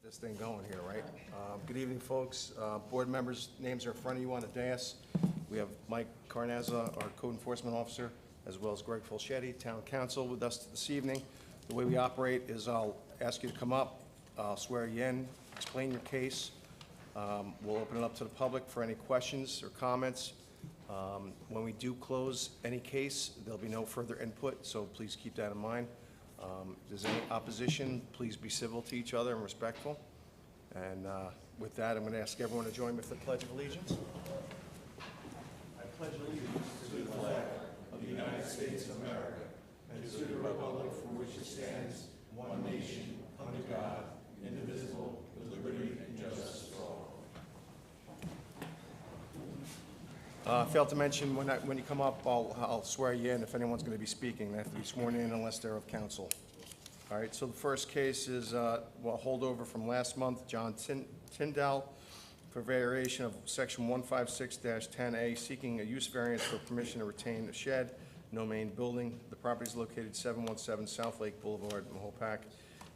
This thing going here, right? Good evening, folks. Board members' names are in front of you on the dais. We have Mike Carnazza, our code enforcement officer, as well as Greg Fulchetti, town council, with us this evening. The way we operate is I'll ask you to come up, I'll swear you in, explain your case. We'll open it up to the public for any questions or comments. When we do close any case, there'll be no further input, so please keep that in mind. If there's any opposition, please be civil to each other and respectful. And with that, I'm going to ask everyone to join me for the Pledge of Allegiance. I pledge allegiance to the flag of the United States of America and to the republic for which it stands, one nation, under God, indivisible, with liberty and justice for all. I failed to mention, when you come up, I'll swear you in if anyone's going to be speaking. They have to be sworn in unless they're of counsel. All right, so the first case is a holdover from last month, John Tyndall, for variation of section 156-10A, seeking a use variance for permission to retain a shed, no main building. The property is located 717 South Lake Boulevard, Mahopac,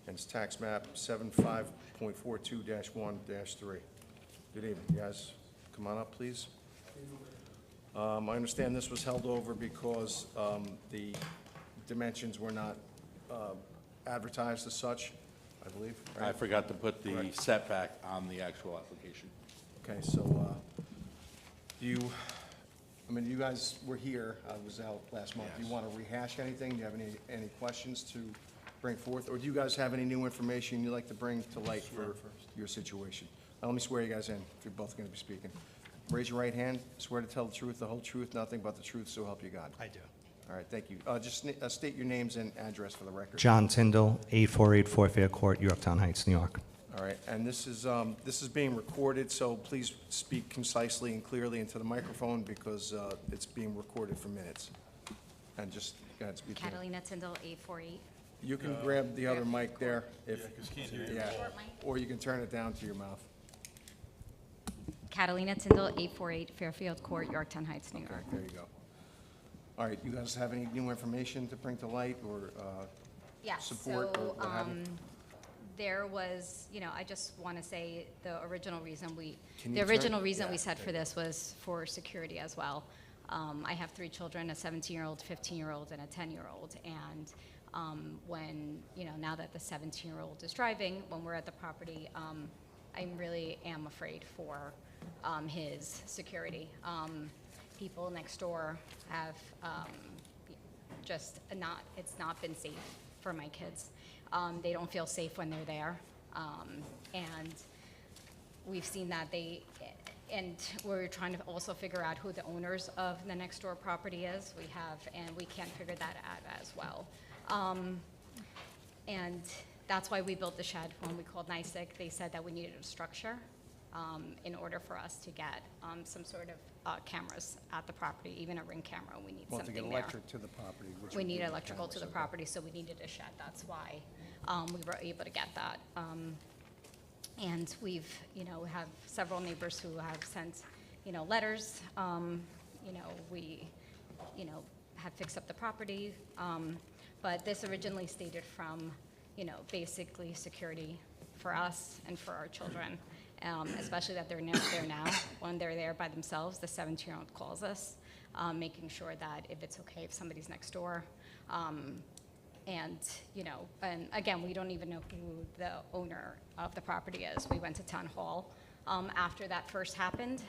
and it's tax map 75.42-1-3. Good evening, you guys. Come on up, please. I understand this was held over because the dimensions were not advertised as such, I believe, right? I forgot to put the Right. setback on the actual application. Okay, so you guys were here, I was out last month. Do you Yes. want to rehash anything? Do you have any questions to bring forth? Or do you guys have any new information you'd like to bring to light for your situation? Now, let me swear you guys in, if you're both going to be speaking. Raise your right hand, swear to tell the truth, the whole truth, nothing but the truth, so help you God. I do. All right, thank you. Just state your names and address for the record. John Tyndall, 848 Fair Court, Yorktown Heights, New York. All right, and this is being recorded, so please speak concisely and clearly into the microphone because it's being recorded for minutes. And just, go ahead, speak. Catalina Tyndall, 848. You can grab the other mic there if, yeah, Short mic. or you can turn it down to your mouth. Catalina Tyndall, 848 Fairfield Court, Yorktown Heights, New Okay, York. there you go. All right, you guys have any new information to bring to light or Yeah, support or what have you? there was, I just want to say the original reason Can you turn- we yeah, said there for you this was for security as well. I have 3 children, a 17-year-old, 15-year-old, and a 10-year-old. And when, now that the 17-year-old is driving, when we're at the property, I really am afraid for his security. People next door have it's not been safe for my kids. They don't feel safe when they're there. And we've seen that and we're trying to also figure out who the owners of the next door property is. And we can't figure that out as well. And that's why we built the shed. When we called NYSEC, they said that we needed a structure in order for us to get some sort of cameras at the property, even a ring camera. We need Well, to something get there. electric to the property, which We would need be electrical to the cameras, okay. property, so we needed a shed. That's why we were able to get that. And we've, have several neighbors who have sent, letters. We, have fixed up the property. But this originally stated from, basically security for us and for our children, especially that they're there now. When they're there by themselves, the 17-year-old calls us, making sure that if it's okay if somebody's next door. And again, we don't even know who the owner of the property is. We went to town hall after that first happened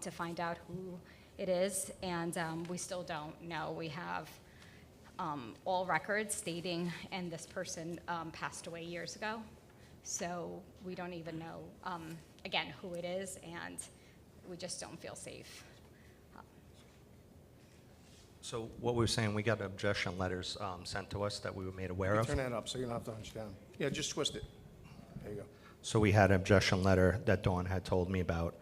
to find out who it is, and we still don't know. We have all records stating, and this person passed away years ago, so we don't even know, again, who it is, and we just don't feel safe. So what we were saying, we got objection letters sent to us that we were made aware of. Turn that up so you don't have to hunch down. Yeah, just twist it. There you go. So we had an objection letter that Dawn had told me about,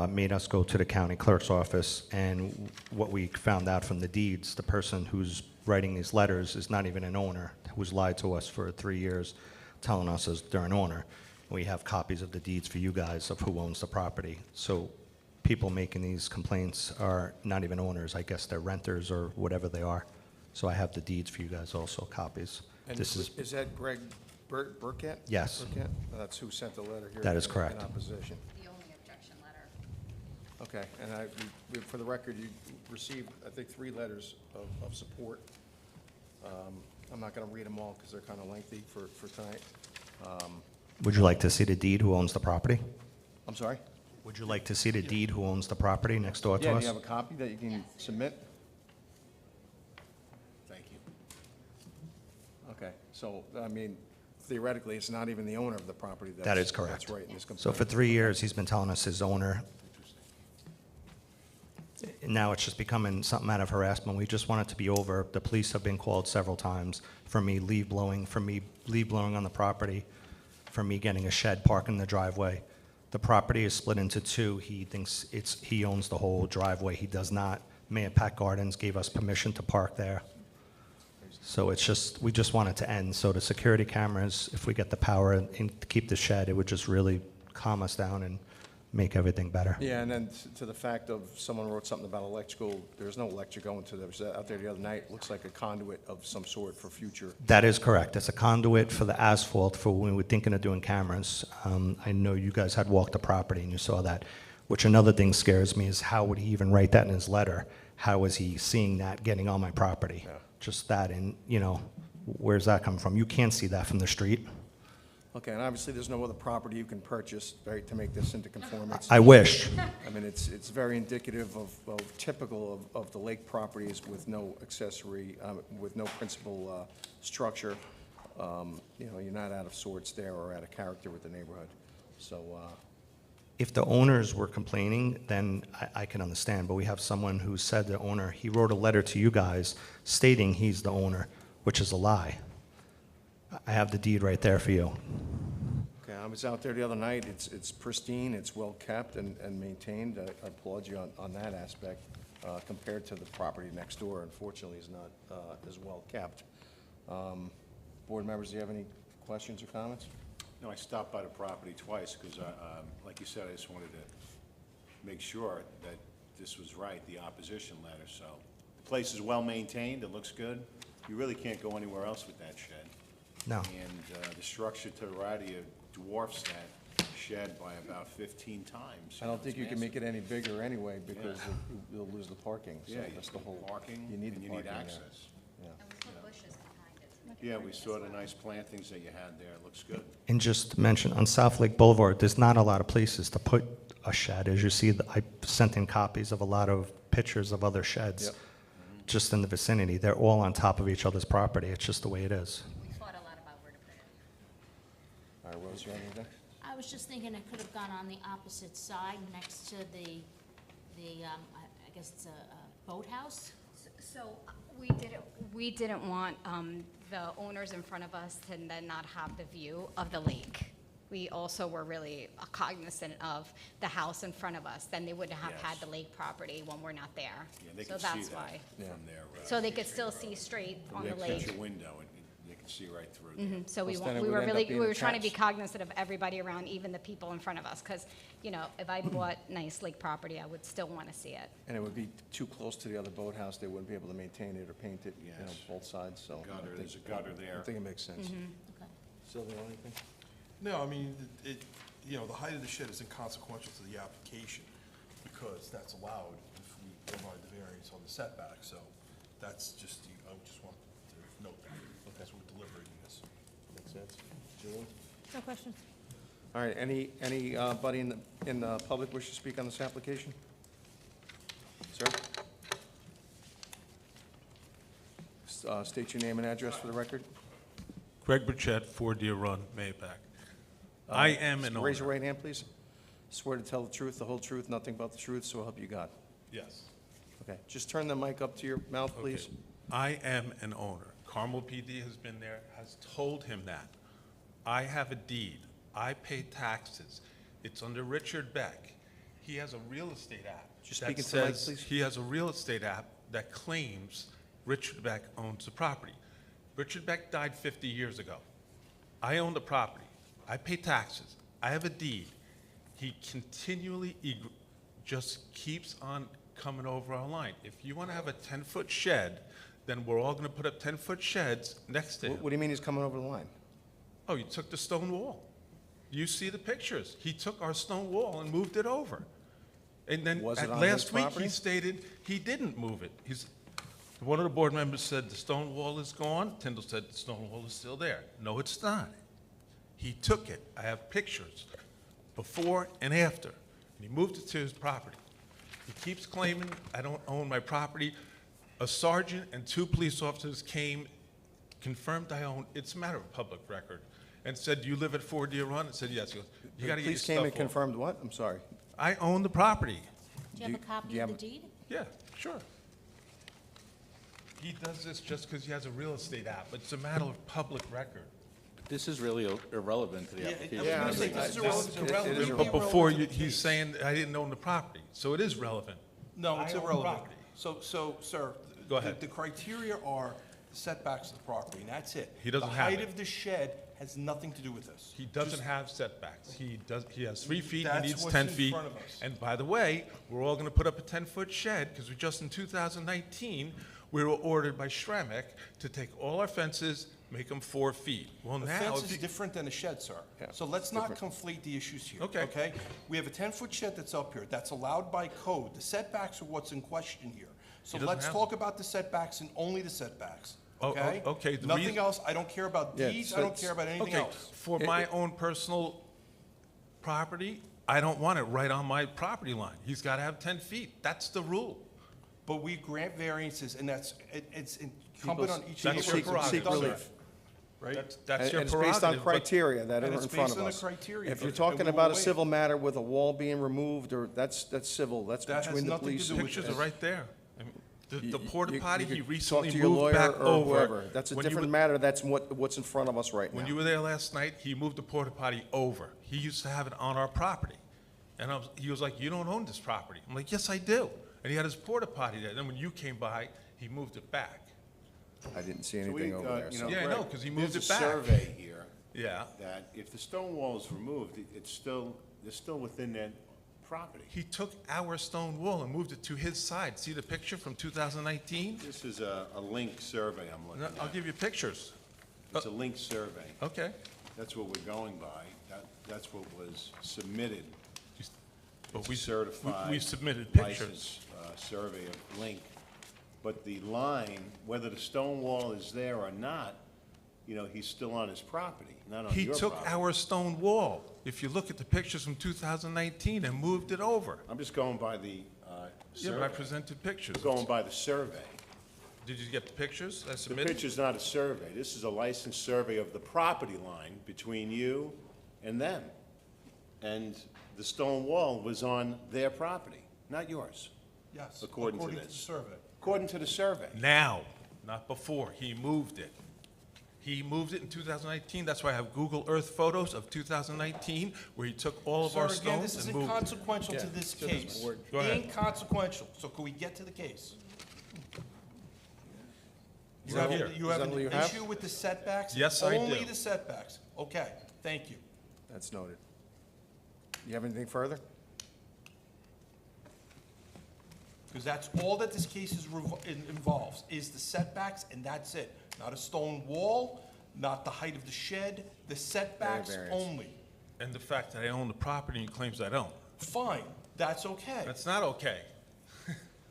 made us go to the county clerk's office, and what we found out from the deeds, the person who's writing these letters is not even an owner, who's lied to us for 3 years, telling us as they're an owner. We have copies of the deeds for you guys of who owns the property. So people making these complaints are not even owners. I guess they're renters or whatever they are. So I have the deeds for you guys also, copies. And This is, is that Greg Burkett? Yes. Burkett? That's who sent the letter here. That is in correct. opposition. The only objection letter. Okay, and for the record, you received, I think, 3 letters of support. I'm not going to read them all because they're kind of lengthy for tonight. Would you like to see the deed who owns the property? I'm sorry? Would you like to see the deed who owns the property next door to Yeah, do us? you have a copy that you can submit? Thank you. Okay, so, I mean, theoretically, it's not even the owner of the property That is correct. That's right in this complaint. So for 3 years, he's been telling us his owner. Now it's just becoming something out of harassment. We just want it to be over. The police have been called several times for me leaf blowing on the property, for me getting a shed parked in the driveway. The property is split into 2. He thinks he owns the whole driveway. He does not. Mahopac Gardens gave us permission to park there. So it's just, we just want it to end. So the security cameras, if we get the power and to keep the shed, it would just really calm us down and make everything better. Yeah, and then to the fact of someone wrote something about electrical, there's no electric going to there. Out there the other night, looks like a conduit of some sort for future. That is correct. It's a conduit for the asphalt for when we were thinking of doing cameras. I know you guys had walked the property and you saw that, which another thing scares me is how would he even write that in his letter? How is he seeing that getting on my property? Yeah. Just that, and, where's that coming from? You can't see that from the street. Okay, and obviously, there's no other property you can purchase, right, to make this into conformance. I wish. I mean, it's very indicative of typical of the lake properties with no accessory, with no principal structure. You're not out of sorts there or out of character with the neighborhood. So, If the owners were complaining, then I can understand, but we have someone who said the owner, he wrote a letter to you guys stating he's the owner, which is a lie. I have the deed right there for you. okay, I was out there the other night. It's pristine, it's well-kept and maintained. I applaud you on that aspect compared to the property next door. Unfortunately, is not as well-kept. Board members, do you have any questions or comments? No, I stopped by the property twice because, like you said, I just wanted to make sure that this was right, the opposition letter. So the place is well-maintained, it looks good. You really can't go anywhere else with that shed. No. And the structure to the right of you dwarfs that shed by about 15 times. I don't think you can make it any bigger anyway because you'll lose the parking. So Yeah, that's the whole parking, You need and the you need parking, yeah. access. Yeah. And we put bushes behind it to make it Yeah, pretty we as saw the well. nice plantings that you had there, it looks good. And just to mention, on South Lake Boulevard, there's not a lot of places to put a shed. As you see, I sent in copies of a lot of pictures of other sheds Yep. just in the vicinity. They're all on top of each other's property. It's just the way it is. We thought a lot about where to put it. All right, Rose, you have anything? I was just thinking it could have gone on the opposite side next to the, I guess it's a boathouse. So we didn't want the owners in front of us to then not have the view of the lake. We also were really cognizant of the house in front of us, then they wouldn't have had Yes. the lake property when we're not there. Yeah, they So can see that's that why. from their. So they could still see straight on the They lake. catch a window and they can see right through there. Mhm. So we Plus then it we would were end up really, being we were trying to be attached. cognizant of everybody around, even the people in front of us. Because, if I bought nice lake property, I would still want to see it. And it would be too close to the other boathouse. They wouldn't be able to maintain it or paint it, Yes. both sides, so. I Gutter, think- there's a gutter there. I think it makes sense. Okay. Sylvia, anything? No, I mean, the height of the shed is inconsequential to the application because that's allowed if we provide the variance on the setback. So that's just, I just want to note that as we're deliberating this. Makes sense. Julie? No questions. All right, anybody in the public wish to speak on this application? Sir? State your name and address for the record. Greg Burchett, 4 Deer Run, Mahopac. I am an owner. Raise your right hand, please. Swear to tell the truth, the whole truth, nothing but the truth, so help you God. Yes. Okay, just turn the mic up to your mouth, Okay. please. I am an owner. Carmel PD has been there, has told him that. I have a deed. I pay taxes. It's under Richard Beck. He has a real estate app. Just that speak into the mic, says- please. He has a real estate app that claims Richard Beck owns the property. Richard Beck died 50 years ago. I own the property. I pay taxes. I have a deed. He continually just keeps on coming over our line. If you want to have a 10-foot shed, then we're all going to put up 10-foot sheds next to him. What do you mean he's coming over the line? Oh, you took the stone wall. You see the pictures. He took our stone wall and moved it over. And then Was it at on his last week, he property? stated he didn't move it. One of the board members said the stone wall is gone. Tyndall said the stone wall is still there. No, it's not. He took it. I have pictures, before and after. And he moved it to his property. He keeps claiming I don't own my property. A sergeant and 2 police officers came, confirmed I own. It's a matter of public record, and said, "Do you live at 4 Deer Run?" I said, "Yes." He goes, "You got to get your Police stuff came and off." confirmed what? I'm sorry. I own the property. Do you have a Do copy you of the have- deed? Yeah, sure. He does this just because he has a real estate app. It's a matter of public record. This is really irrelevant to the application. I was gonna say, this is irrelevant. But before, he's saying I didn't own the property, so it is relevant. No, I it's own irrelevant. property. So, sir. Go ahead. The criteria are setbacks of the property, and that's it. He doesn't have The height it. of the shed has nothing to do with this. He doesn't have setbacks. He has 3 feet, he That's needs what's 10 in feet. front of us. And by the way, we're all gonna put up a 10-foot shed, because we just in 2019, we were ordered by Schremek to take all our fences, make them 4 feet. Well, A now, fence if is you- different than a shed, sir. Yeah, So let's not conflate the issues here, Okay. okay? We have a 10-foot shed that's up here, that's allowed by code. The setbacks are what's in question here. So He doesn't let's have talk about the setbacks and only the setbacks, Oh, okay? okay, the Nothing reason- else, I don't care about Yeah, deeds, so I don't it's- care about anything okay, else. for my own personal property, I don't want it right on my property line. He's gotta have 10 feet. That's the rule. But we grant variances, and it's incumbent on each of That's the your persons prerogative, who've done sir. that, right? That's your And prerogative. it's based on but- criteria that And are it's in front based of on the us. criteria, If you're and talking we about a will wait. civil matter with a wall being removed, or that's civil, that's That has between the nothing to police. do and- with Pictures are right there. I mean, The You- porta you- potty, you he could recently talk to your moved lawyer back or over. whoever. That's a When you different were- matter, that's what's in front of us right When now. you were there last night, he moved the porta potty over. He used to have it on our property. And he was like, "You don't own this property." I'm like, "Yes, I do." And he had his porta potty there. Then when you came by, he moved it back. I didn't see So we, anything over there, you so. know, Yeah, I know, Greg, 'cause he moved there's it back. a survey here Yeah. that if the stone wall is removed, it's still, they're still within that property. He took our stone wall and moved it to his side. See the picture from 2019? This is a link survey I'm looking No, I'll at. give you pictures. It's a link survey. Okay. That's what we're going by. That's what was submitted. But we Certified. we submitted pictures. License, survey of link. But the line, whether the stone wall is there or not, you know, he's still on his property, not on He your took property. our stone wall, if you look at the pictures from 2019, and moved it over. I'm just going by the Yeah, but I survey. presented pictures. Going by the survey. Did you get the pictures I The submitted? picture's not a survey. This is a licensed survey of the property line between you and them. And the stone wall was on their property, not yours, Yes, according to the this. survey. according to the survey. Now, not before. He moved it. He moved it in 2019. That's why I have Google Earth photos of 2019, where he took all of Sir, our again, this stones is and moved it. inconsequential to this case. Go ahead. Inconsequential. So can we get to the case? Is You that have, all- you is have that an all you have? issue with the setbacks? Yes, I Only do. the setbacks. Okay, thank you. That's noted. You have anything further? Because that's all that this case involves, is the setbacks, and that's it. Not a stone wall, not the height of the shed, the setbacks variance. only. And the fact that I own the property and he claims I don't. Fine, that's okay. That's not okay.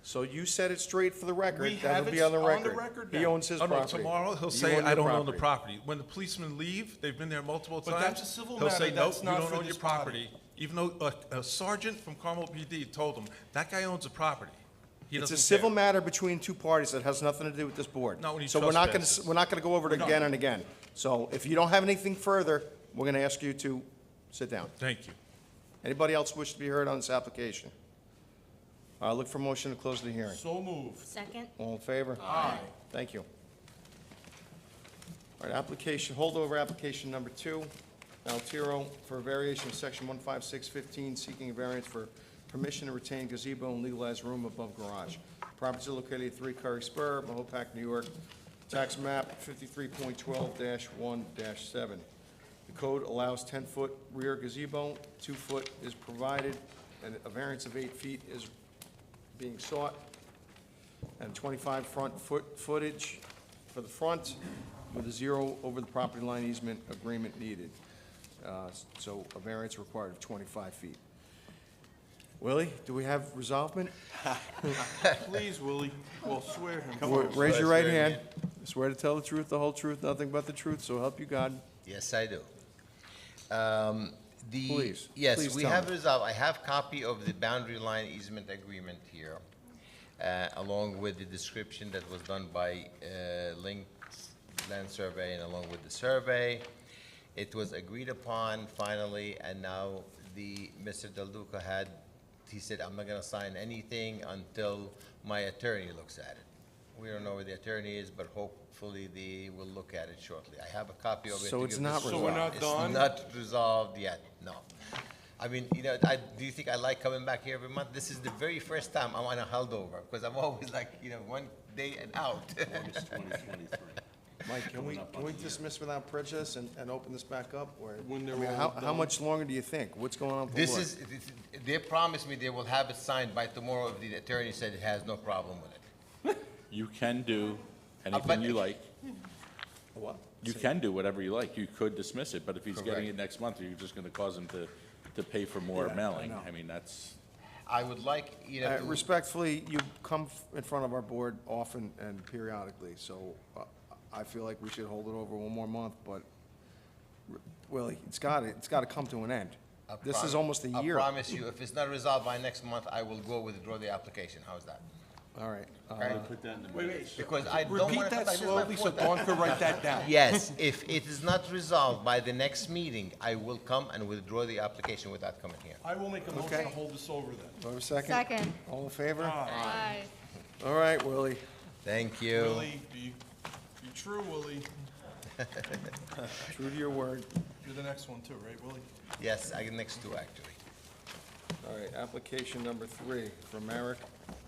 So you said it straight for the We record, have that'll it be on the on the record. record He now. owns his Oh, no, property. tomorrow he'll You say, own "I your don't own the property." property." When the policemen leave, they've been there multiple But times. that's a civil He'll matter, say, "Nope, that's you not don't for own your this body." property." Even though a sergeant from Carmel PD told him, that guy owns the property. He It's doesn't a civil care. matter between two parties that has nothing to do with this board. Not when he So we're not gonna, trespasses. we're not gonna go over it We're again not. and again. So if you don't have anything further, we're gonna ask you to sit down. Thank you. Anybody else wish to be heard on this application? Look for motion to close the hearing. So moved. Second? All in favor? Aye. Thank you. All right, application, holdover application number 2, Altiro for a variation of section 15615, seeking a variance for permission to retain gazebo and legalized room above garage. Property is located at 3 Curry Spur, Mahopac, New York. Tax map 53.12-1-7. The code allows 10-foot rear gazebo, 2-foot is provided, and a variance of 8 feet is being sought, and 25 front footage for the front, with a 0 over the property line easement agreement needed. So a variance required of 25 feet. Willie, do we have resolvement? Please, Willie, well, swear him. Raise your right hand. Swear to tell the truth, the whole truth, nothing but the truth, so help you God. Yes, I do. Please, Yes, please we tell have me. resolved, I have copy of the boundary line easement agreement here, along with the description that was done by Link's Land Survey and along with the survey. It was agreed upon finally, and now Mr. Del Duca he said, I'm not gonna sign anything until my attorney looks at it. We don't know where the attorney is, but hopefully they will look at it shortly. I have a copy of it. So to it's give not this- So we're not done? It's not resolved yet, no. I mean, do you think I like coming back here every month? This is the very first time I'm on a holdover, because I'm always like, 1 day and out. Mike, can we dismiss without prejudice and open this back up? Or, When they're I mean, all how done. much longer do you think? What's going on? They promised me they will have it signed by tomorrow if the attorney said it has no problem with it. You can do but- anything you like. What? You can do whatever you like. You could dismiss it, but if he's getting Correct. it next month, you're just gonna cause him to pay for more Yeah, I mailing. know. I mean, that's, I would like, to- Respectfully, you come in front of our board often and periodically, so I feel like we should hold it over one more month, but, Willie, it's gotta come to an end. I This is promise- almost a year. I promise you, if it's not resolved by next month, I will go withdraw the application. How's that? All right. Okay? Wait, wait. Because I don't Repeat want to. that slowly so Dawn could write that down. Yes, if it is not resolved by the next meeting, I will come and withdraw the application without coming here. I will make a motion Okay. to hold this over then. Do I have a second? Second. All in favor? Aye. All right, Willie. Thank you. Willie, be true, Willie. True to your word. You're the next one too, right, Willie? Yes, I get next two, actually. All right, application number 3 from Marek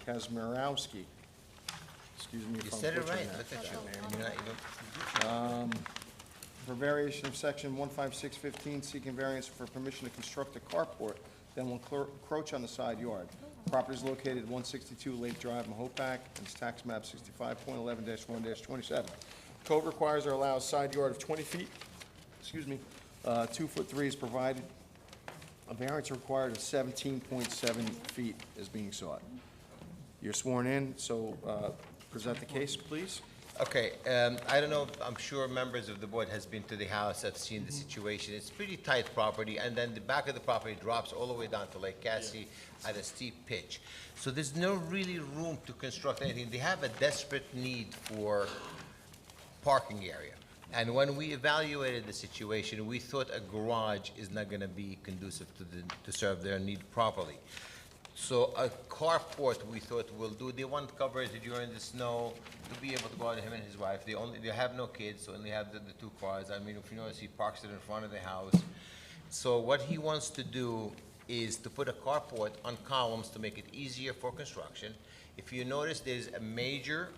Kazmirowski. Excuse me You if I'm said it butchering right, that. look at you. You're not even- For variation of section 15615, seeking variance for permission to construct a carport that will encroach on the side yard. Property is located at 162 Lake Drive, Mahopac, and it's tax map 65.11-1-27. Code requires or allows side yard of 20 feet, 2 foot 3 is provided. A variance required of 17.7 feet is being sought. You're sworn in, so present the case, please. Okay, I don't know, I'm sure members of the board has been to the house, have seen the situation. It's pretty tight property, and then the back of the property drops all the way down to Lake Cassie at a steep pitch. So there's no really room to construct anything. They have a desperate need for parking area. And when we evaluated the situation, we thought a garage is not gonna be conducive to serve their need properly. So a carport, we thought will do. They want coverage during the snow to be able to go out, him and his wife. They have no kids, so only have the 2 cars. I mean, if you notice, he parks it in front of the house. So what he wants to do is to put a carport on columns to make it easier for construction. If you notice, there's a major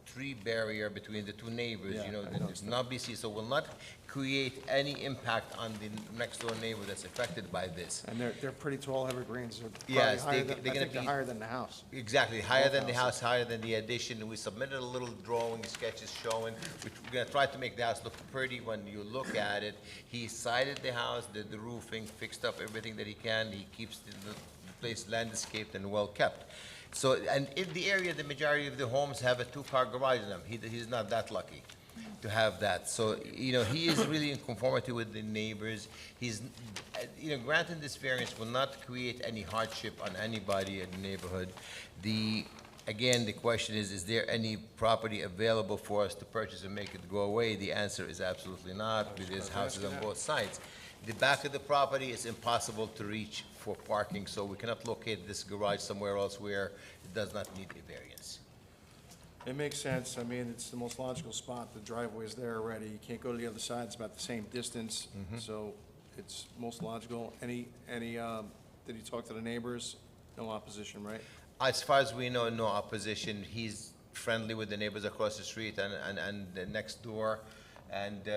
tree barrier between the 2 neighbors, Yeah, I that noticed will not be seen, so will not create any impact on the next door neighbor that's affected by this. And they're pretty tall evergreens. They're probably Yes, higher they're than- gonna I think they're be- higher than the house. Exactly, higher than the Both house, higher than the addition. We submitted a little drawing, sketches showing, which we're gonna try to make the house look pretty when you look at it. He sided the house, did the roofing, fixed up everything that he can. He keeps the place landscaped and well-kept. So, and in the area, the majority of the homes have a 2-car garage in them. He's not that lucky to have that. So, he is really in conformity with the neighbors. He's, granting this variance will not create any hardship on anybody in the neighborhood. Again, the question is there any property available for us to purchase and make it go away? The answer is absolutely not. There's houses on both sides. The back of the property is impossible to reach for parking, so we cannot locate this garage somewhere else where it does not need a variance. It makes sense. I mean, it's the most logical spot. The driveway is there already. You can't go to the other side. It's about the same distance. So it's most logical. Did you talk to the neighbors? No opposition, right? As far as we know, no opposition. He's friendly with the neighbors across the street and the next door. And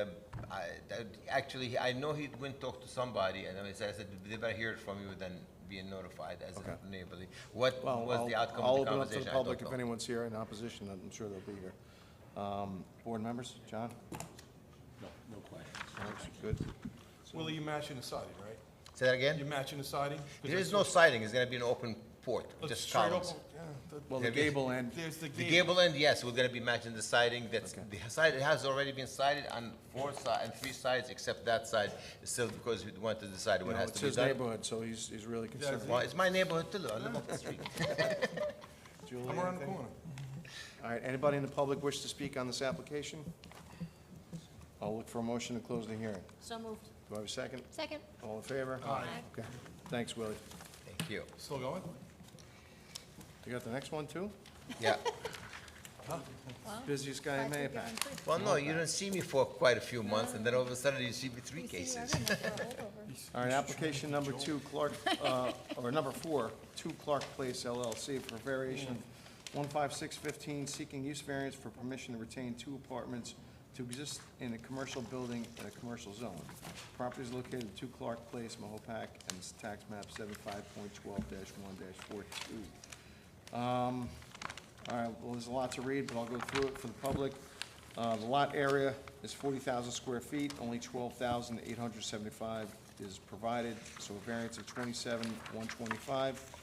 actually, I know he went talk to somebody, and I said, they better hear it from you than being notified as Okay. a neighborly. What Well, was the outcome I'll of the open up to conversation? the I don't public if know. anyone's here in opposition. I'm sure they'll be here. Board members, John? No questions. Alex, good? Willie, you matching the siding, right? Say that You again? matching the siding? 'Cause There I is saw- no siding, it's gonna be an open port, It's just straight columns. open, yeah, Well, the There is- gable end, There's the The gable. gable end, yes, we're gonna be matching the siding, that's, the side, it has already been sided on 4 sides, and 3 sides, except that side, still because we want to decide you what know, has it's to be his done. neighborhood, so he's really concerned. Well, it's my neighborhood too, I live up the street. Julie, I'm around the anything? corner. All right, anybody in the public wish to speak on this application? I'll look for a motion to close the hearing. So moved. Do I have a second? Second. All in favor? Aye. Okay, thanks, Willie. Thank you. Still going? You got the next one, too? Yeah, Busiest guy in Mahopac. well, no, you don't see me for quite a few months, and then all of a sudden you see me 3 cases. All right, application number 2, Clark, or number 4, 2 Clark Place LLC for variation of 15615, seeking use variance for permission to retain 2 apartments to exist in a commercial building in a commercial zone. Property is located at 2 Clark Place, Mahopac, and it's tax map 75.12-1-42. All right, well, there's a lot to read, but I'll go through it for the public. The lot area is 40,000 square feet, only 12,875 is provided, so a variance of 27,125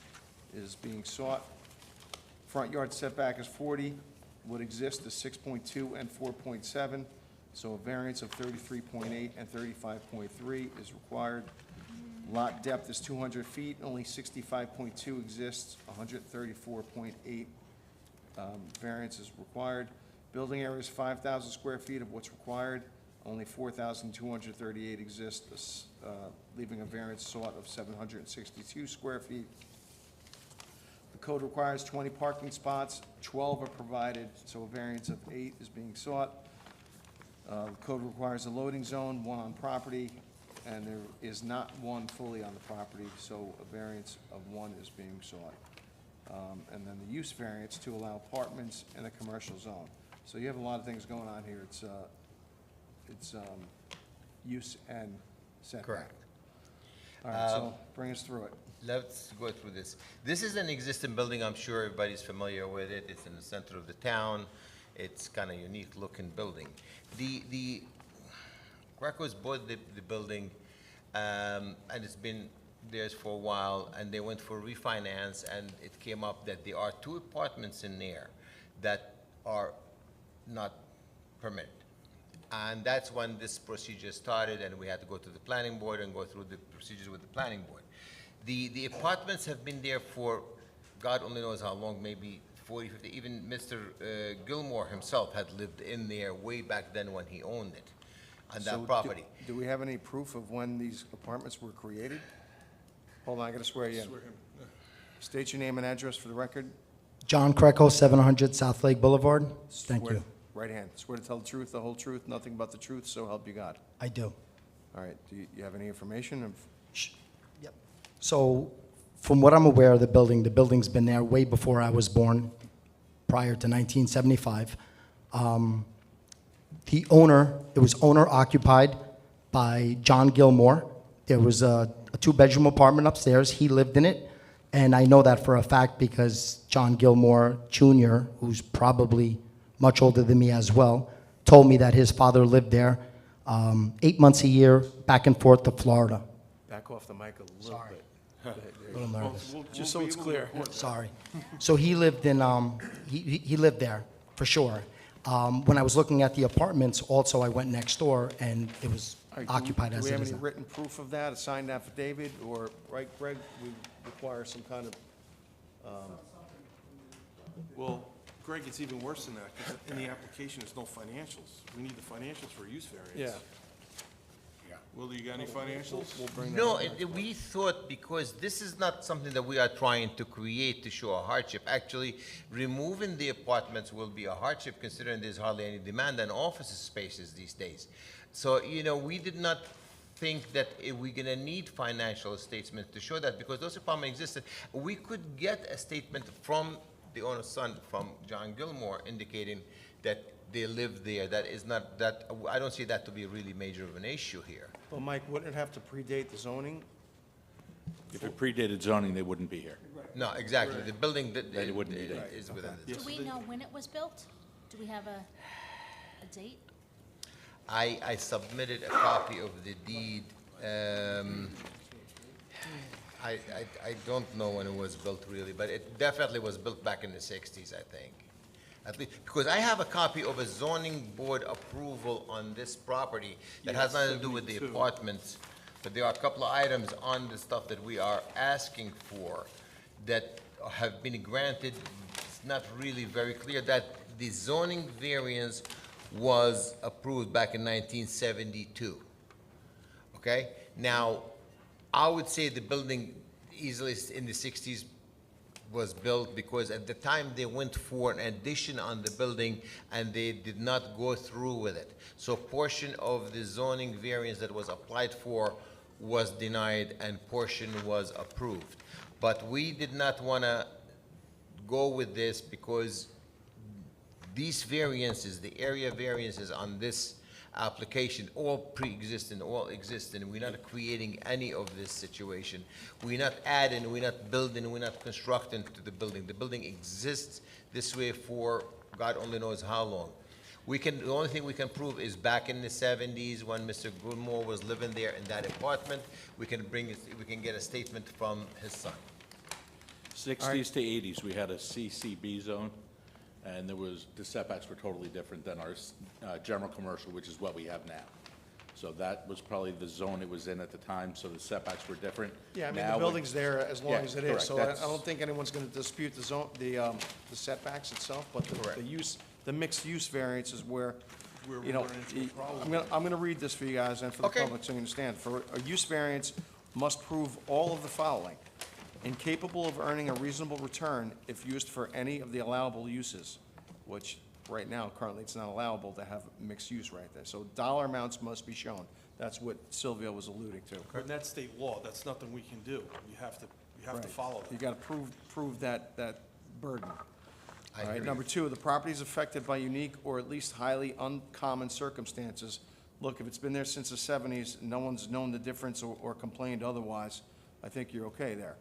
is being sought. Front yard setback is 40, what exists is 6.2 and 4.7, so a variance of 33.8 and 35.3 is required. Lot depth is 200 feet, only 65.2 exists, 134.8 variance is required. Building area is 5,000 square feet of what's required. Only 4,238 exists, leaving a variance sought of 762 square feet. The code requires 20 parking spots, 12 are provided, so a variance of 8 is being sought. The code requires a loading zone, 1 on property, and there is not 1 fully on the property, so a variance of 1 is being sought. And then the use variance to allow apartments in a commercial zone. So you have a lot of things going on here. It's use and setback. Correct. All right, so bring us through it. Let's go through this. This is an existing building, I'm sure everybody's familiar with it. It's in the center of the town. It's kind of unique looking building. The Greco's bought the building, and it's been theirs for a while, and they went for refinance, and it came up that there are 2 apartments in there that are not permitted. And that's when this procedure started, and we had to go to the planning board and go through the procedures with the planning board. The apartments have been there for, God only knows how long, maybe 40, 50, even Mr. Gilmore himself had lived in there way back then when he owned it, on So that property. Do we have any proof of when these apartments were created? Hold on, I gotta swear you in. Swear him, yeah. State your name and address for the record. John Greco, 700 South Lake Boulevard. Thank Swear- you. Right hand. Swear to tell the truth, the whole truth, nothing but the truth, so help you God. I do. All right, do you have any information of, Yep. So from what I'm aware of the building's been there way before I was born, prior to 1975. The owner, it was owner occupied by John Gilmore. There was a 2-bedroom apartment upstairs. He lived in it. And I know that for a fact because John Gilmore Jr., who's probably much older than me as well, told me that his father lived there 8 months a year, back and forth to Florida. back off the mic a little Sorry. bit. A little nervous. Just so it's clear. Sorry. So he lived in, he lived there, for sure. When I was looking at the apartments, also, I went next door, and it was All right, occupied do as we it have is any now. written proof of that, a signed affidavit, or, right, Greg, we require some kind of, Well, Greg, it's even worse than that, because in the application, there's no financials. We need the financials for a use variance. yeah. Will, you got any financials? We'll bring that No, up. we thought, because this is not something that we are trying to create to show a hardship. Actually, removing the apartments will be a hardship considering there's hardly any demand on office spaces these days. So, we did not think that we're gonna need financial statements to show that, because those apartments existed. We could get a statement from the owner's son, from John Gilmore, indicating that they live there. That is not, that, I don't see that to be really major of an issue here. Well, Mike, wouldn't it have to predate the zoning? If it predated zoning, they wouldn't be here. No, exactly, the building that They wouldn't need it. is within the Do we know when it was built? Do we have a, a date? I submitted a copy of the deed. I don't know when it was built really, but it definitely was built back in the 60s, I think. At least, because I have a copy of a zoning board approval on this property that has nothing to do with the 72. apartments, but there are a couple of items on the stuff that we are asking for that have been granted. It's not really very clear that the zoning variance was approved back in 1972. Okay? Now, I would say the building easily in the 60s was built because at the time they went for an addition on the building and they did not go through with it. So portion of the zoning variance that was applied for was denied and portion was approved. But we did not want to go with this because these variances, the area variances on this application, all pre-existing, all existing. We're not creating any of this situation. We're not adding, we're not building, we're not constructing to the building. The building exists this way for God only knows how long. The only thing we can prove is back in the 70s when Mr. Gilmore was living there in that apartment, we can get a statement from his son. 60s to 80s, we had a CCB zone, and the setbacks were totally different than our general commercial, which is what we have now. So that was probably the zone it was in at the time, so the setbacks were different. Yeah, I mean, Now the we- building's there as long Yeah, as it is, correct. so I That's- don't think anyone's gonna dispute the setbacks itself, but Correct. the mixed use variance is where, Where you know, we're running into a problem. I'm gonna read this for you guys and for the Okay. public so you understand. For a use variance must prove all of the following: incapable of earning a reasonable return if used for any of the allowable uses, which right now, currently, it's not allowable to have mixed use right there. So dollar amounts must be shown. That's what Silvio was alluding to. But that's state law, that's nothing we can do. You have to Right. follow You that. gotta prove that burden. I All right, agree. number two, the property is affected by unique or at least highly uncommon circumstances. Look, if it's been there since the 70s, no one's known the difference or complained otherwise, I think you're okay there.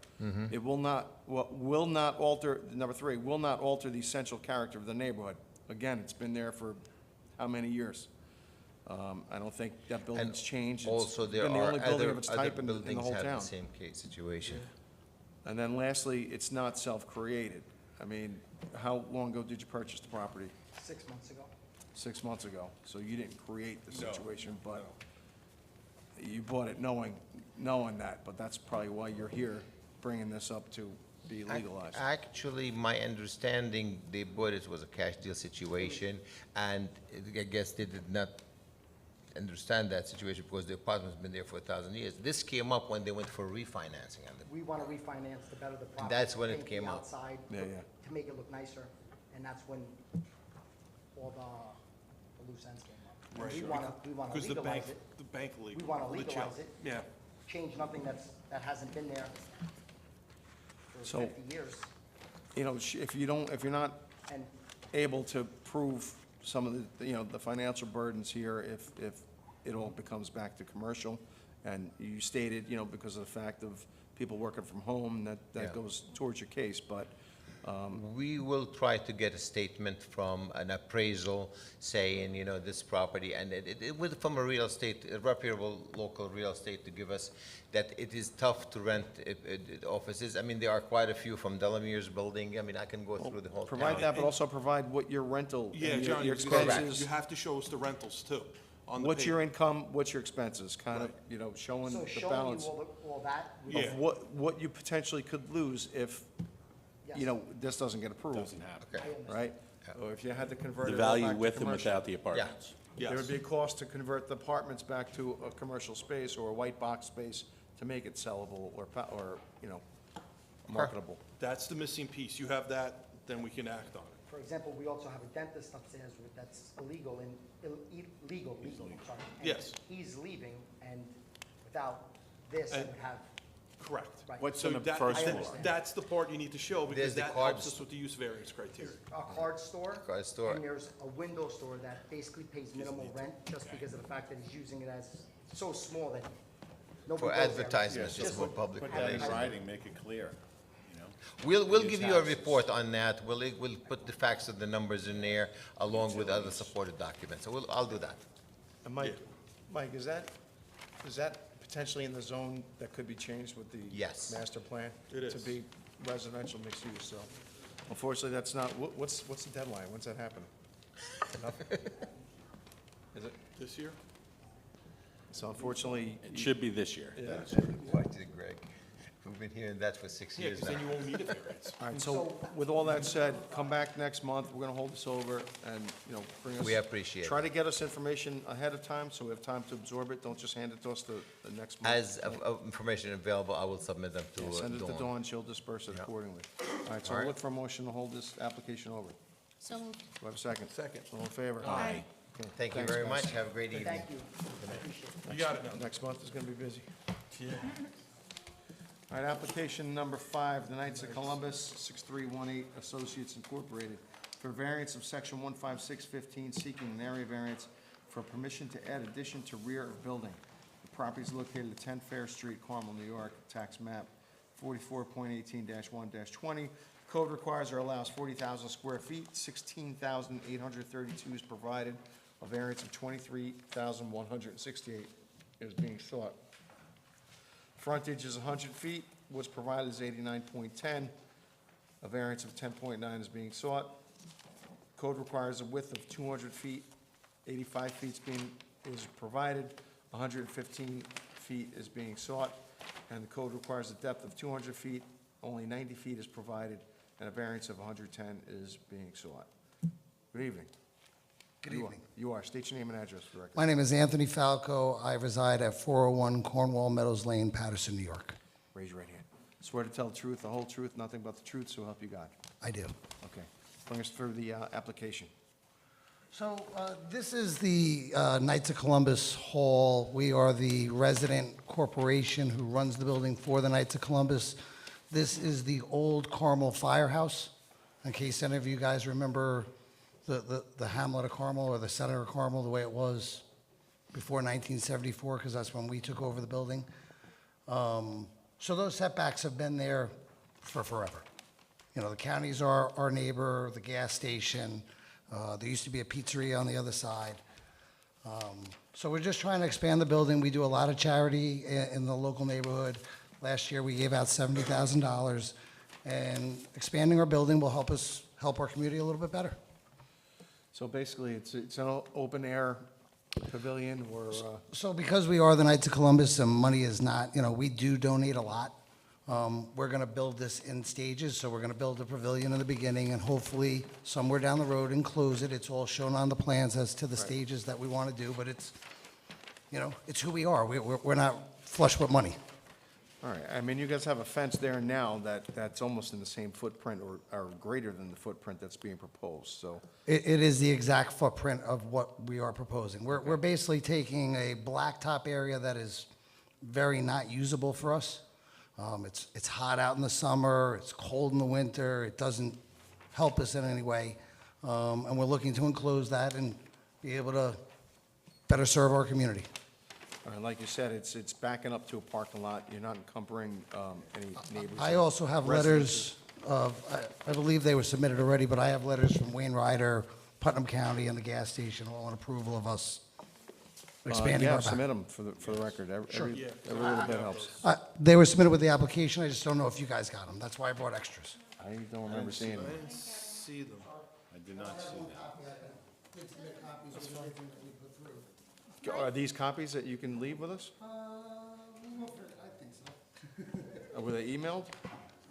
It will not alter, number three, will not alter the essential character of the neighborhood. Again, it's been there for how many years? I don't think that building's changed. It's Also, there been the are only building other of its type in the buildings whole have the town. same case situation. And then lastly, it's not self-created. I mean, how long ago did you purchase the property? 6 months ago. 6 months ago. So you didn't create the situation, but you bought it knowing that, but that's probably why you're here, bringing this up to be legalized. Actually, my understanding, they bought it was a cash deal situation, and I guess they did not understand that situation because the apartment's been there for 1,000 years. This came up when they went for refinancing on it. We want to refinance to better the property. That's when it paint the came up. outside Yeah, look- yeah. To make it look nicer, and that's when all the loose ends came up. And Right. we want to Because the bank, legalize it, the bank legal. we want to the jail. legalize it. Yeah. Change nothing that hasn't been there for So- 50 years, You know, if you're not and able to prove some of the financial burdens here, if it all becomes back to commercial, and you stated, because of the fact of people working from home, Yeah. that goes towards your case, but We will try to get a statement from an appraisal saying, this property, and from a real estate, a reputable local real estate to give us that it is tough to rent offices. I mean, there are quite a few from Delamere's building. I mean, I can go through the whole provide town. that, but also provide what your rental, Yeah, and John, your you're correct. expenses, You have to show us the rentals too. On the what's your paper. income, what's your expenses, kind of, showing so the showing you balance all that. Yeah. of what you potentially could lose if, Yes. this doesn't get approved. Doesn't happen. Okay. Right? Or if you had to convert The it all value back to with and commercial. without the apartments. Yes. There would be a cost to convert the apartments back to a commercial space or a white box space to make it sellable or marketable. That's the missing piece. You have that, then we can act on it. For example, we also have a dentist upstairs that's illegal legal, sorry. and Yes. He's leaving, and without this, I And- would have, Correct. Right. What's So in the that- first I that- floor? understand. That's the part you need to show because There's the that cards. helps us with the use variance criteria. a card store. Card store. And there's a window store that basically pays minimal rent just because of the fact that he's using it as so small that nobody For goes there. advertisements, Just just for look- public Put that in relations. writing, make it clear, We'll give you a report on that. We'll put the facts and the numbers in there along with other supported documents. So I'll do that. And Mike, is that potentially in the zone that could be changed with the Yes. master plan? It To is. be residential mixed use, so unfortunately, that's not, what's the deadline? When's that happening? Nothing? Is it? This year? So unfortunately, It should be this year. Watch it, Greg. We've been hearing that for 6 Yeah, years because now. then you won't need a variance. all right, so with all that said, come back next month, we're gonna hold this over and, bring us. We appreciate it. Try to get us information ahead of time, so we have time to absorb it, don't just hand it to us the next month. As of information available, I will submit them to Send it to Dawn. Dawn, she'll disperse it accordingly. All right, so All I'll right. look for a motion to hold this application over. Do So moved. I have a second? Second. All in favor? Aye. Okay, Thank you thanks, very guys. much. Have a great evening. You got it now. Next month is gonna be busy. Yeah. All right, application number 5, the Knights of Columbus, 6318 Associates Incorporated, for variance of section 15615, seeking an area variance for permission to add addition to rear of building. The property is located at 10 Fair Street, Carmel, New York, tax map 44.18-1-20. Code requires or allows 40,000 square feet, 16,832 is provided. A variance of 23,168 is being sought. Frontage is 100 feet, what's provided is 89.10. A variance of 10.9 is being sought. Code requires a width of 200 feet, 85 feet is provided, 115 feet is being sought, and the code requires a depth of 200 feet, only 90 feet is provided, and a variance of 110 is being sought. Good evening. Good You are- evening. You are, state your name and address for the record. My name is Anthony Falco. I reside at 401 Cornwall Meadows Lane, Patterson, New York. Raise your right hand. Swear to tell the truth, the whole truth, nothing but the truth, so help you God. I do. Okay. Bring us through the application. So this is the Knights of Columbus Hall. We are the resident corporation who runs the building for the Knights of Columbus. This is the old Carmel Firehouse, in case any of you guys remember the Hamlet of Carmel or the Center of Carmel, the way it was before 1974, because that's when we took over the building. So those setbacks have been there for forever. You know, the county's our neighbor, the gas station. There used to be a pizzeria on the other side. So we're just trying to expand the building. We do a lot of charity in the local neighborhood. Last year, we gave out $70,000, and expanding our building will help us help our community a little bit better. So basically, it's an open-air pavilion or, So because we are the Knights of Columbus and money is not, we do donate a lot. We're going to build this in stages, so we're going to build a pavilion in the beginning and hopefully somewhere down the road enclose it. It's all shown on the plans as to the stages that we want to do, but it's who we are. We're not flush with money. all right, I mean, you guys have a fence there now that's almost in the same footprint or greater than the footprint that's being proposed, so, It is the exact footprint of what we are proposing. We're basically taking a blacktop area that is very not usable for us. It's hot out in the summer, it's cold in the winter, it doesn't help us in any way. And we're looking to enclose that and be able to better serve our community. all right, like you said, it's backing up to a parking lot, you're not encumbering any neighbors. I also have letters of, I believe they were submitted already, but I have letters from Wayne Ryder, Putnam County, and the gas station, all in approval of us expanding Yeah, our back. submit them for the record, every little bit helps. They were submitted with the application, I just don't know if you guys got them. That's why I brought extras. I don't remember seeing them. didn't see them. I did not see that. Are these copies that you can leave with us? I think so. Were they emailed?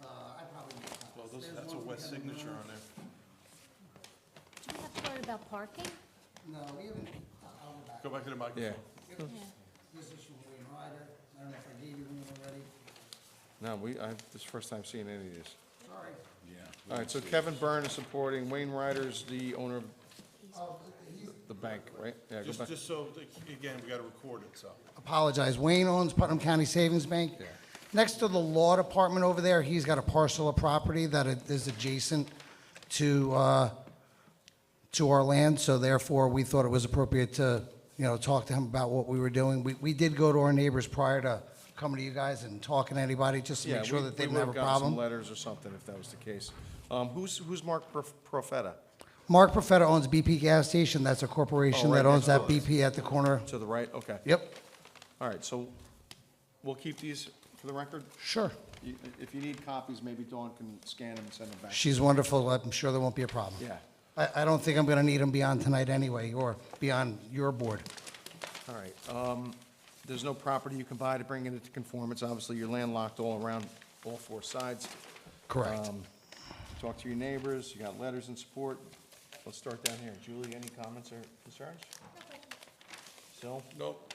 I probably Well, that's a wet signature on there. Do you have to worry about parking? No, we haven't, I'll go back. Go back to the microphone. Yeah. Yeah. This is from Wayne Ryder. I don't know if I gave you one already. No, this is the first time seeing any of these. Sorry. Yeah. All right, so Kevin Byrne is supporting, Wayne Ryder's the owner of the bank, right? Yeah, go back. Just so, again, we got to record it, so. Apologize. Wayne owns Putnam County Savings Bank. Yeah. Next to the law department over there, he's got a parcel of property that is adjacent to our land, so therefore, we thought it was appropriate to, talk to him about what we were doing. We did go to our neighbors prior to coming to you guys and talking to anybody, just to Yeah, make sure we- that they we didn't have a would've gotten some problem. letters or something if that was the case. Who's Mark Profeta? Mark Profeta owns BP Gas Station. That's a corporation Oh, right that owns next that door. BP at the corner. To the right? Okay. Yep, All right, so we'll keep these for the record. sure. If you need copies, maybe Dawn can scan them and send them back. She's wonderful. I'm sure there won't be a problem. Yeah. I don't think I'm going to need them beyond tonight anyway, or beyond your board. All right. There's no property you can buy to bring it into conformance. Obviously, you're landlocked all around, all four sides. Correct. Talk to your neighbors, you got letters in support. Let's start down here. Julie, any comments or concerns? Sil? Nope.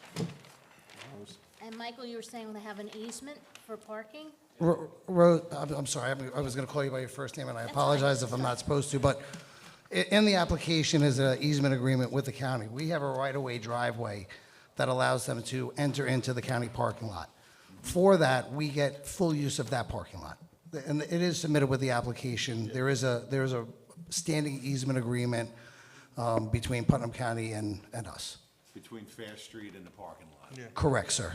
Rose? And Michael, you were saying they have an easement for parking? I'm sorry, I was going to call you by your first name, and I apologize if I'm not supposed to, but in the application is an easement agreement with the county. We have a right-of-way driveway that allows them to enter into the county parking lot. For that, we get full use of that parking lot. And it is submitted with the application. There is a standing easement agreement between Putnam County and us. Between Fair Street and the parking lot. Yeah, Correct, sir.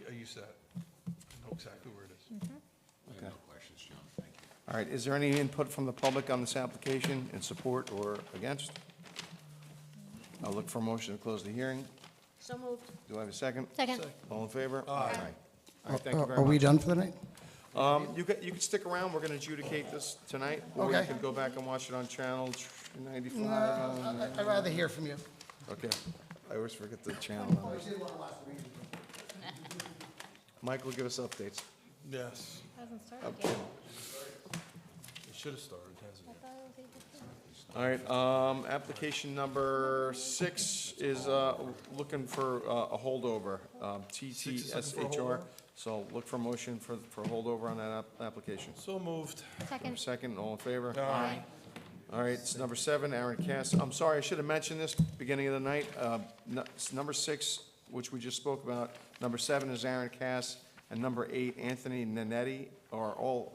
I used that. I know exactly where it is. I have no questions, John, thank you. All right, is there any input from the public on this application in support or against? I'll look for a motion to close the hearing. So moved. Do I have a second? Second. All in favor? Aye. All right, thank you very Are we much. done for the night? You can stick around, we're gonna adjudicate this tonight. Or you Okay. can go back and watch it on channel 95. I'd rather hear from you. Okay, I always forget the channel numbers. Michael, give us updates. Yes, Hasn't started yet. it should have started, hasn't it? All right, application number 6 is looking for a holdover, TTSHR. So look for a motion for a holdover on that application. So moved. Second. Second, all in favor? Aye. All right, it's number 7, Aaron Cass. I'm sorry, I should have mentioned this beginning of the night. It's number 6, which we just spoke about. Number 7 is Aaron Cass, and number 8, Anthony Nanetti,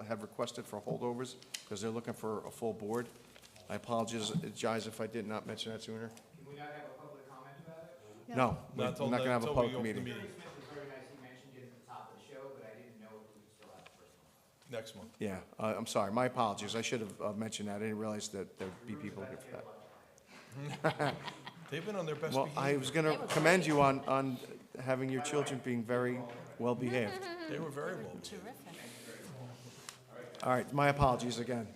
have requested for holdovers because they're looking for a full board. I apologize if I did not mention that sooner. Can we not have a public comment about it? No, we're Not till not going to have a until we public open the meeting. Smith was very nice, he mentioned it at the top of the show, but I didn't know if we would still have the first one. Next month. Yeah, I'm sorry, my apologies. I should have mentioned that. I didn't realize that there'd be people looking for that. They've been on their best Well, I behavior. was going to commend you on having your children being very well behaved. They were very well. Terrific. All right, my apologies again.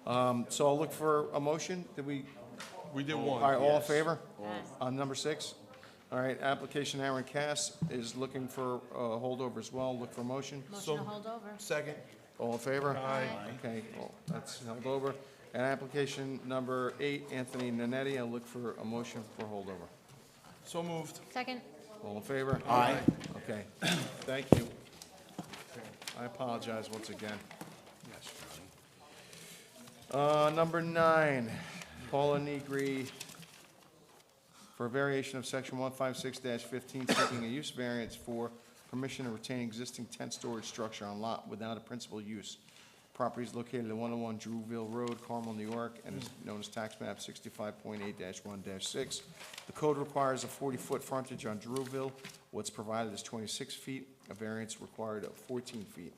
So I'll look for a motion. Did we, We did all one. right, all in favor? Yes. On number 6? All right, application Aaron Cass is looking for a holdover as well. Look for a motion. Motion to hold over. Second. All in favor? Aye. Okay, well, that's held over. And application number 8, Anthony Nanetti, I'll look for a motion for holdover. So moved. Second. All in favor? Aye. Okay, thank you. I apologize once again. Yes, Johnny. Number 9, Paula Negri, for a variation of section 156-15, seeking a use variance for permission to retain existing tent storage structure on lot without a principal use. Property is located at 101 Drewville Road, Carmel, New York, and is known as tax map 65.8-1-6. The code requires a 40-foot frontage on Drewville. What's provided is 26 feet, a variance required of 14 feet.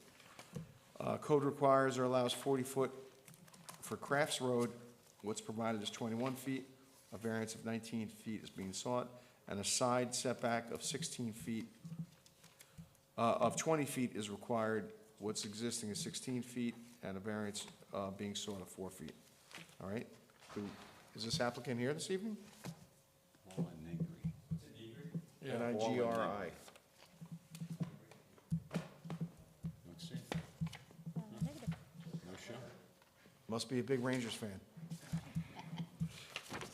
Code requires or allows 40-foot for Crafts Road. What's provided is 21 feet, a variance of 19 feet is being sought, and a side setback of 16 feet, of 20 feet is required. What's existing is 16 feet, and a variance being sought of 4 feet. All right? Is this applicant here this evening? Paula Negri. N-I-G-R-I. Let's see. No show? Must be a big Rangers fan.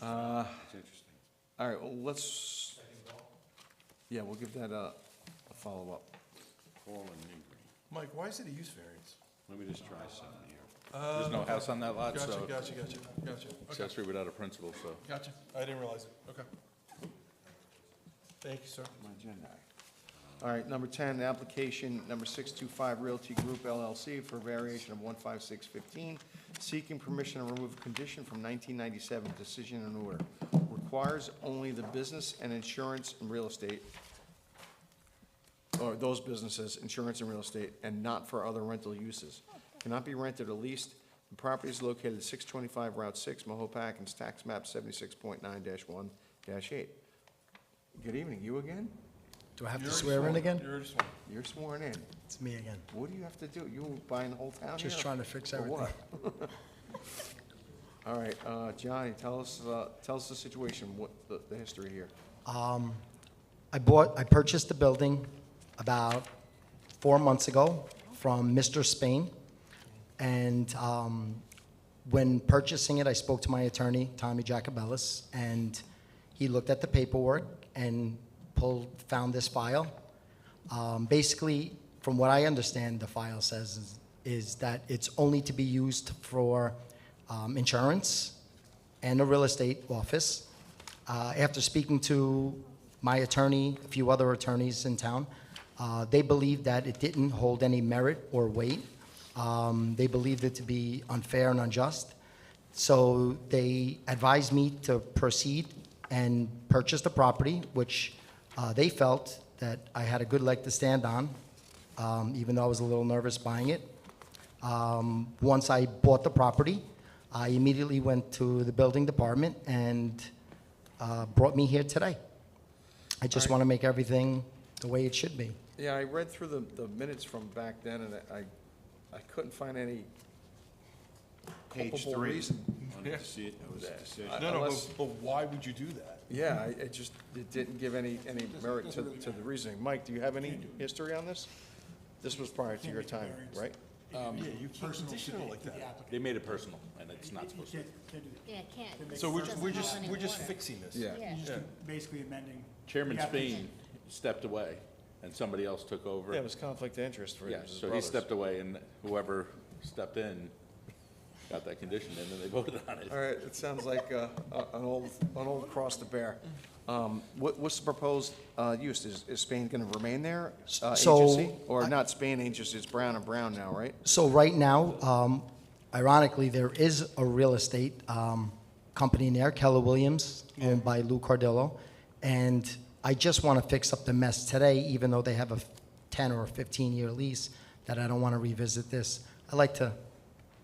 It's interesting. All right, well, we'll give that a follow-up. Paula Negri. Mike, why is it a use variance? Let me just try something here. There's no house on that lot, Gotcha, so gotcha. Okay, accessory without a principal, so. gotcha. I didn't realize it. Okay. Thank you, sir. My agenda. All right, number 10, application number 625 Realty Group LLC for a variation of 15615, seeking permission to remove a condition from 1997 decision and order. Requires only the business and insurance and real estate or those businesses, insurance and real estate, and not for other rental uses. Cannot be rented or leased. The property is located at 625 Route 6, Mahopac, and it's tax map 76.9-1-8. Good evening, you again? Do I have to swear in again? You're just one. You're sworn in. It's me again. What do you have to do? You buying the whole town here? Just trying to fix Or everything. what? All right, Johnny, tell us the situation, what, the history here. I purchased the building about 4 months ago from Mr. Spain. And when purchasing it, I spoke to my attorney, Tommy Jacobellis, and he looked at the paperwork and found this file. Basically, from what I understand, the file says is that it's only to be used for insurance and a real estate office. After speaking to my attorney, a few other attorneys in town, they believed that it didn't hold any merit or weight. They believed it to be unfair and unjust. So they advised me to proceed and purchase the property, which they felt that I had a good leg to stand on, even though I was a little nervous buying it. Once I bought the property, I immediately went to the building department and brought me here today. I just want to make everything the way it should be. Yeah, I read through the minutes from back then, and I couldn't find any Page culpable 3. reason. On the deci- it was a decision. No, Unless- but why would you do that? Yeah, it didn't give any merit to the reasoning. Mike, do you have any history on this? This was prior to your time, right? Yeah, you can't condition it like that. They made it personal, and it's not supposed to. Yeah, can't. So It doesn't we're hold just any water. fixing this. Yeah. Yeah. Yeah. Basically amending. Chairman the application. Spain stepped away, and somebody else took over. Yeah, it was conflict of interest for Yeah, his so he brothers. stepped away, and whoever stepped in got that condition, and then they voted on it. All right, it sounds like an old cross to bear. What's the proposed use? Is Spain going to remain there, So, agency? Or not Spain agency, it's Brown and Brown now, right? So right now, ironically, there is a real estate company in there, Keller Williams, owned by Lou Cardillo. And I just want to fix up the mess today, even though they have a 10 or a 15-year lease, that I don't want to revisit this. I like to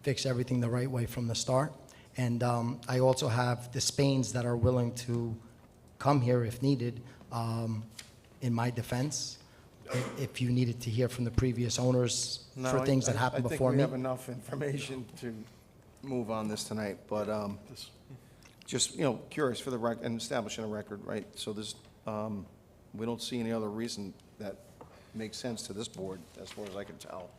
fix everything the right way from the start. And I also have the Spains that are willing to come here if needed, in my defense. If you needed to hear from the previous owners No, for things that I happened think before we me. have enough information to move on this tonight, but just, curious for the record, and establishing a record, right? So this, we don't see any other reason that makes sense to this board, as far as I can tell,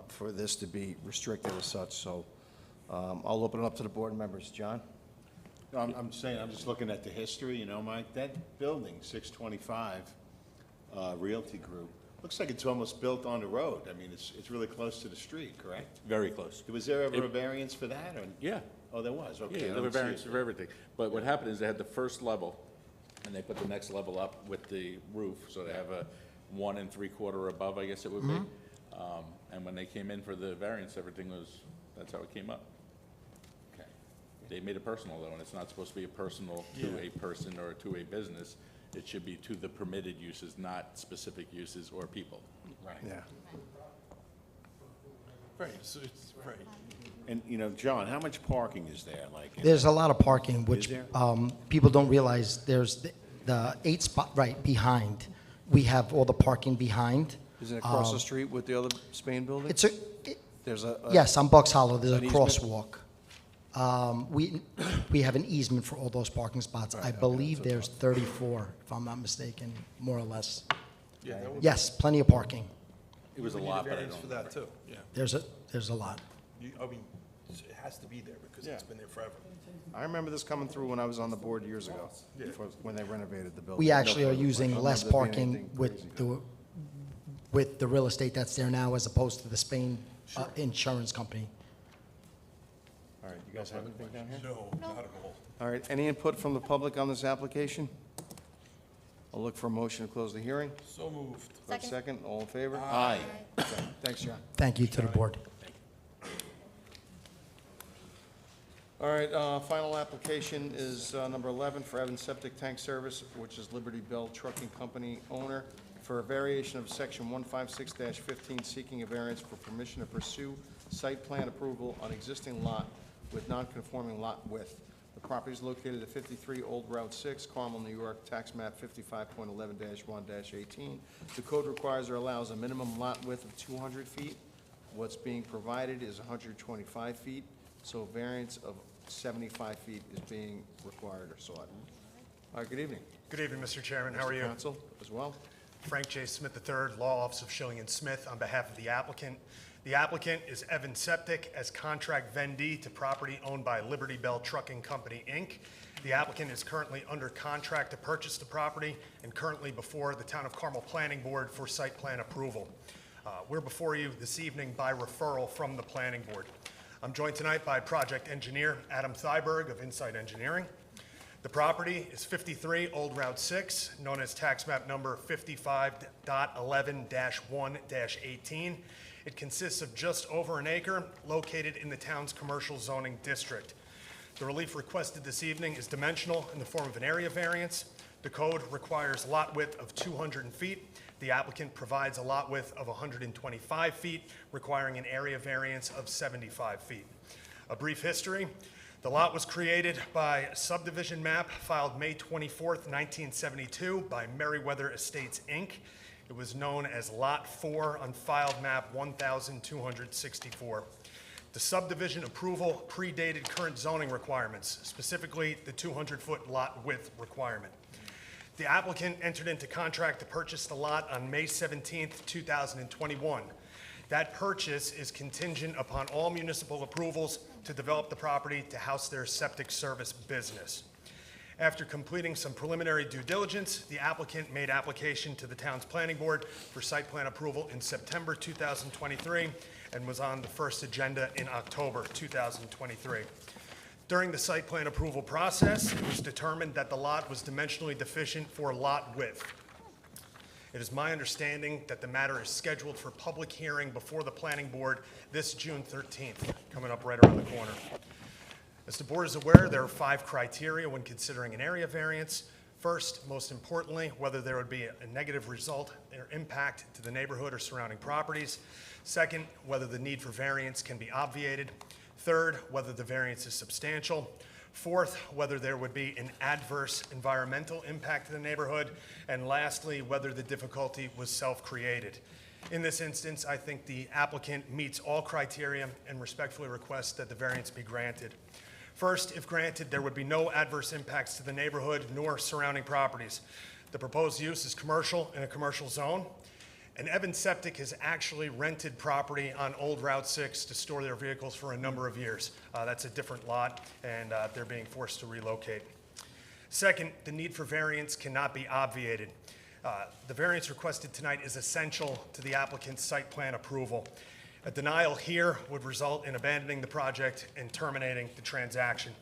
for this to be restricted as such, so I'll open it up to the board members. John? No, I'm saying, I'm just looking at the history, Mike, that building, 625 Realty Group, looks like it's almost built on the road. I mean, it's really close to the street, correct? Very close. Was there ever a variance for that, or? Yeah. Oh, there was, okay. Yeah, I there were don't see it. variances for everything. But what happened is they had the first level, and they put the next level up with the roof, so they have a 1 3/4 above, I guess it would be. And when they came in for the variance, that's how it came up. Okay. They made it personal, though, and it's not supposed to be a personal to a person or to a business. It should be to the permitted uses, not specific uses or people. Right. Yeah. Right, so it's, right. And, John, how much parking is there, like? There's a lot of parking, which there? people don't realize. There's the 8 spot right behind. We have all the parking behind. Is it across the street with the other Spain building? It's a, There's a. yes, on Bucks Hollow, there's a An easement? crosswalk. We have an easement for all those parking spots. I believe there's 34, if I'm not mistaken, more or less. Yeah, that would. Yes, plenty of parking. It was a we need lot, but I variance don't. for that too, yeah. There's a lot. I mean, it has to be there because it's Yeah. been there forever. I remember this coming through when I was on the board years ago, when they renovated the building. We actually are I don't using remember less there being parking anything crazy. with the real estate that's there now as opposed to the Spain insurance company. All right, you guys have anything down here? No, not at all. All right, any input from the public on this application? I'll look for a motion to close the hearing. So moved. Do I have a second, all in favor? Aye. Okay, thanks, John. Thank you to the board. All right, final application is number 11 for Evans Septic Tank Service, which is Liberty Bell Trucking Company owner, for a variation of section 156-15, seeking a variance for permission to pursue site plan approval on existing lot with non-conforming lot width. The property is located at 53 Old Route 6, Carmel, New York, tax map 55.11-1-18. The code requires or allows a minimum lot width of 200 feet. What's being provided is 125 feet, so a variance of 75 feet is being required or sought. All right, good evening. Good evening, Mr. Chairman. How are you? Mr. Counsel, as well. Frank J. Smith III, Law Office of Schilling and Smith, on behalf of the applicant. The applicant is Evan Septic as contract vendee to property owned by Liberty Bell Trucking Company, Inc. The applicant is currently under contract to purchase the property and currently before the Town of Carmel Planning Board for site plan approval. We're before you this evening by referral from the Planning Board. I'm joined tonight by project engineer Adam Thyberg of Insight Engineering. The property is 53 Old Route 6, known as tax map number 55.11-1-18. It consists of just over an acre located in the town's commercial zoning district. The relief requested this evening is dimensional in the form of an area variance. The code requires lot width of 200 feet. The applicant provides a lot width of 125 feet, requiring an area variance of 75 feet. A brief history. The lot was created by a subdivision map filed May 24th, 1972 by Meriwether Estates, Inc. It was known as Lot 4 on filed map 1264. The subdivision approval predated current zoning requirements, specifically the 200-foot lot width requirement. The applicant entered into contract to purchase the lot on May 17th, 2021. That purchase is contingent upon all municipal approvals to develop the property to house their septic service business. After completing some preliminary due diligence, the applicant made application to the town's planning board for site plan approval in September 2023 and was on the first agenda in October 2023. During the site plan approval process, it was determined that the lot was dimensionally deficient for lot width. It is my understanding that the matter is scheduled for public hearing before the planning board this June 13th, coming up right around the corner. As the board is aware, there are 5 criteria when considering an area variance. First, most importantly, whether there would be a negative result or impact to the neighborhood or surrounding properties. Second, whether the need for variance can be obviated. Third, whether the variance is substantial. Fourth, whether there would be an adverse environmental impact to the neighborhood. And lastly, whether the difficulty was self-created. In this instance, I think the applicant meets all criteria and respectfully requests that the variance be granted. First, if granted, there would be no adverse impacts to the neighborhood nor surrounding properties. The proposed use is commercial in a commercial zone. And Evan Septic has actually rented property on Old Route 6 to store their vehicles for a number of years. That's a different lot, and they're being forced to relocate. Second, the need for variance cannot be obviated. The variance requested tonight is essential to the applicant's site plan approval. A denial here would result in abandoning the project and terminating the transaction.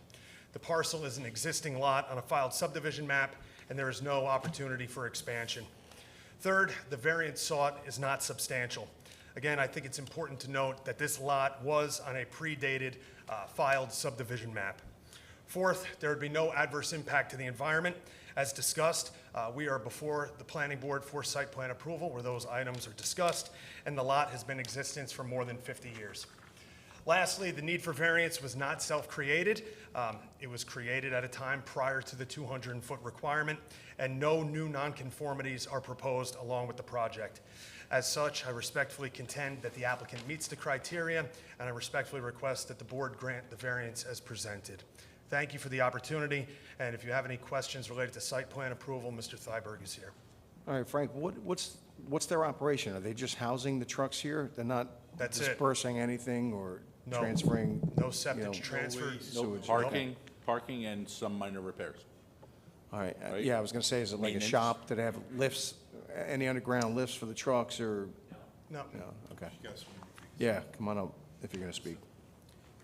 The parcel is an existing lot on a filed subdivision map, and there is no opportunity for expansion. Third, the variance sought is not substantial. Again, I think it's important to note that this lot was on a predated filed subdivision map. Fourth, there would be no adverse impact to the environment. As discussed, we are before the planning board for site plan approval where those items are discussed, and the lot has been in existence for more than 50 years. Lastly, the need for variance was not self-created. It was created at a time prior to the 200-foot requirement, and no new nonconformities are proposed along with the project. As such, I respectfully contend that the applicant meets the criteria, and I respectfully request that the board grant the variance as presented. Thank you for the opportunity, and if you have any questions related to site plan approval, Mr. Thyberg is here. All right, Frank, what's their operation? Are they just housing the trucks here? They're not That's it. dispersing anything or No. transferring? No septic transfer. No parking and some minor repairs. All right, Right? yeah, I was gonna say, is it like a Maintenance. shop? Do they have lifts, any underground lifts for the trucks or? No. No, okay. Yes. Yeah, come on up if you're gonna speak.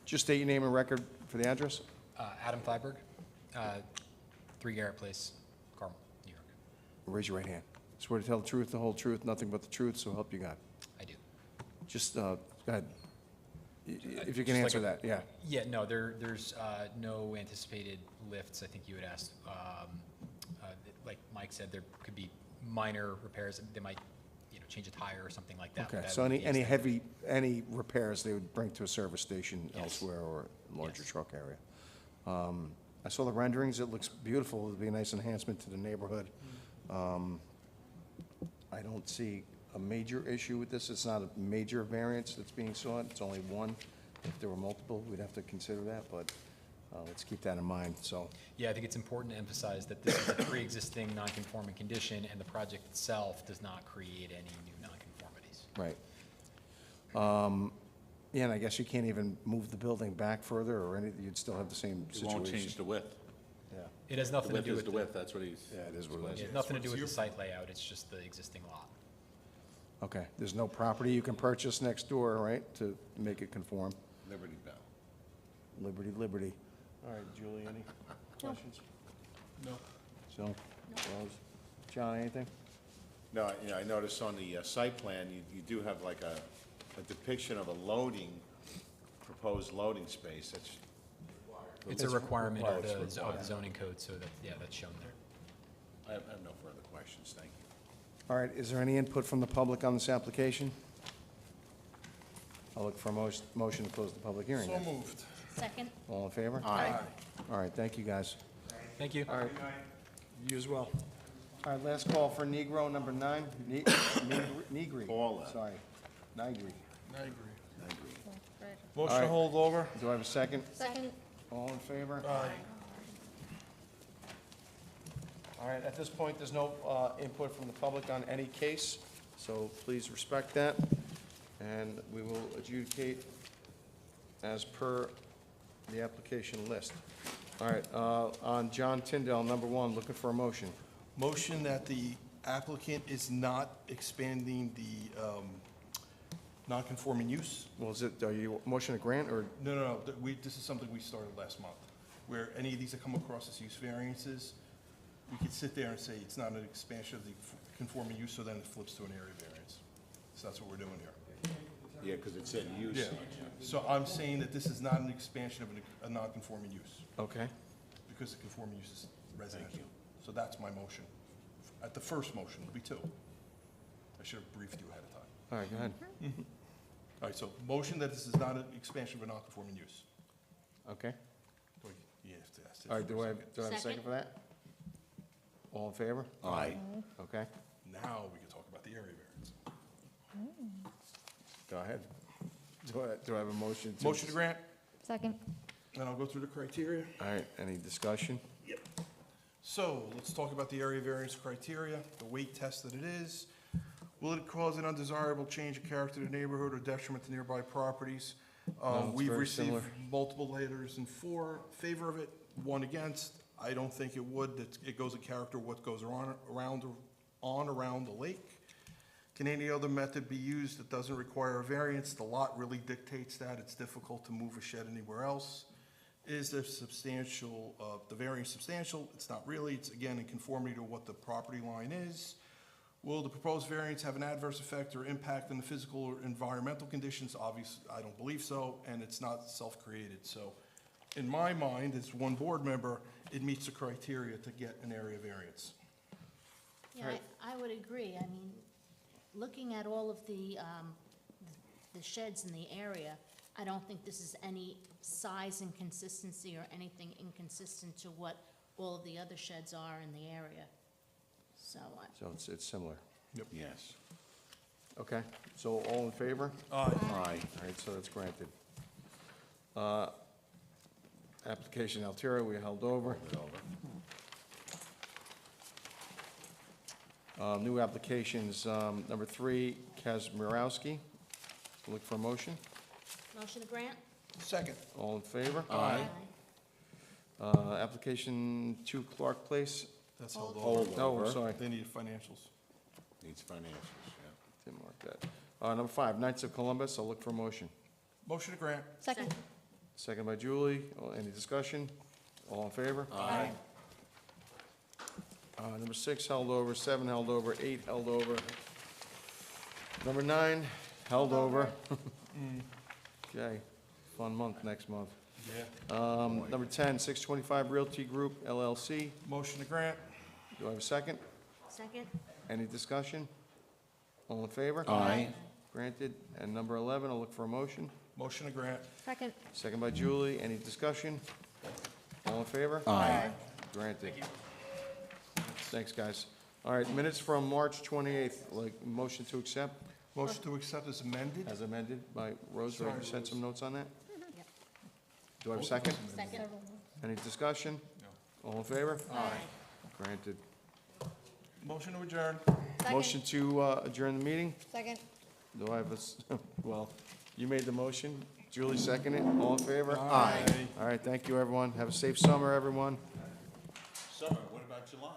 Just state your name and record for the address. Adam Thyberg, 3 Garrett Place, Carmel, New York. Raise your right hand. Swear to tell the truth, the whole truth, nothing but the truth, so help you God. I do. Just, go ahead. If you can Just like answer that, yeah. Yeah, no, there's no anticipated lifts. I think you had asked, like Mike said, there could be minor repairs, they might, change a tire or something like that. Okay, That so would be any extended. any repairs they would bring to a service station Yes. elsewhere or larger Yes. truck area? I saw the renderings, it looks beautiful, it'd be a nice enhancement to the neighborhood. I don't see a major issue with this, it's not a major variance that's being sought, it's only one. If there were multiple, we'd have to consider that, but let's keep that in mind, so. Yeah, I think it's important to emphasize that this is a pre-existing non-conforming condition, and the project itself does not create any new non-conformities. Right. Yeah, and I guess you can't even move the building back further or anything, you'd still have the same It situation. won't change the width. Yeah, It has The nothing to width do is with the width, that's what he's. yeah, it is what it Yeah, is. nothing to do with What's the site layout, it's just the existing lot. Okay, there's no property you can purchase next door, right, to make it conform? Liberty Bell. Liberty, liberty. All right, Julie, any questions? No. So, Rose? John, anything? No, I noticed on the site plan, you do have like a depiction of a proposed loading space. That's It's a requirement of required, it's the required. zoning code, so that, yeah, that's shown there. I have no further questions, thank you. All right, is there any input from the public on this application? I'll look for a motion to close the public hearing. So then. moved. Second? All in favor? Aye. All right, thank you, guys. Thank you. All right. You as well. All right, last call for Negro number 9. Negri. Paula. Sorry, Negri. I agree. All Motion to right. hold over. Do I have a second? Second. All in favor? Aye. All right, at this point, there's no input from the public on any case, so please respect that, and we will adjudicate as per the application list. All right, on John Tyndall, number 1, looking for a motion. Motion that the applicant is not expanding the non-conforming use. Well, are you motion to grant, or, No. This is something we started last month, where any of these that come across as use variances, we could sit there and say it's not an expansion of the conforming use, so then it flips to an area variance. So that's what we're doing here. Yeah, because it said use. Yeah. So I'm saying that this is not an expansion of a non-conforming use, okay? because the conforming use is residential. So that's my motion. At the first motion, it'll be 2. I should have briefed you ahead of time. All right, go ahead. All right, so motion that this is not an expansion of a non-conforming use. Okay. You have to ask. All right, do I have a second Second. for that? All in favor? Aye. Okay, Now we can talk about the area variance. go ahead. Do I have a motion to? Motion to grant, Second. and I'll go through the criteria. All right, any discussion? So let's talk about the area variance criteria, the weight test that it is. Will it cause an undesirable change of character to the neighborhood or detriment to nearby properties? No, it's We've very received similar. multiple letters in favor of it, 1 against. I don't think it would. It goes in character what goes around the lake. Can any other method be used that doesn't require a variance? The lot really dictates that. It's difficult to move a shed anywhere else. Is the variance substantial? It's not really. It's again in conformity to what the property line is. Will the proposed variance have an adverse effect or impact on the physical or environmental conditions? Obviously, I don't believe so, and it's not self-created. So in my mind, as one board member, it meets the criteria to get an area variance. Yeah, I would agree. I mean, looking at all of the sheds in the area, I don't think this is any size inconsistency or anything inconsistent to what all of the other sheds are in the area. So, So it's similar. Yes. Okay, so all in favor? Aye. Aye. All right, so that's granted. Application Altera, we held over. New applications, number 3, Kazmirowski. Look for a motion. motion to grant? Second. All in favor? Aye. Application 2, Clark Place. That's held Hold over. Oh, over. sorry, They need financials. Needs financials, yeah. didn't mark that. Number 5, Knights of Columbus. I'll look for a motion. Motion to grant. Second. Second by Julie. Any discussion? All in favor? Aye. Number 6 held over, 7 held over, 8 held over. Number 9 held over. Okay, fun month next month. Yeah. Number 10, 625 Realty Group LLC. Motion to grant. Do I have a second? Second? Any discussion? All in favor? Aye. Granted. And number 11, I'll look for a motion. Motion to grant. Second. Second by Julie. Any discussion? All in favor? Aye. Granted. Thanks, guys. All right, minutes from March 28th, like, motion to accept Motion to accept as amended. as amended by Rose. Sorry, You sent some notes on that? Yep. Do I have a second? Second. Any discussion? All in favor? Aye. Granted. Motion to adjourn. Motion to adjourn the meeting? Second. Do I have a, well, you made the motion. Julie seconded. All in favor? Aye. All right, thank you, everyone. Have a safe summer, everyone. Summer, what about July?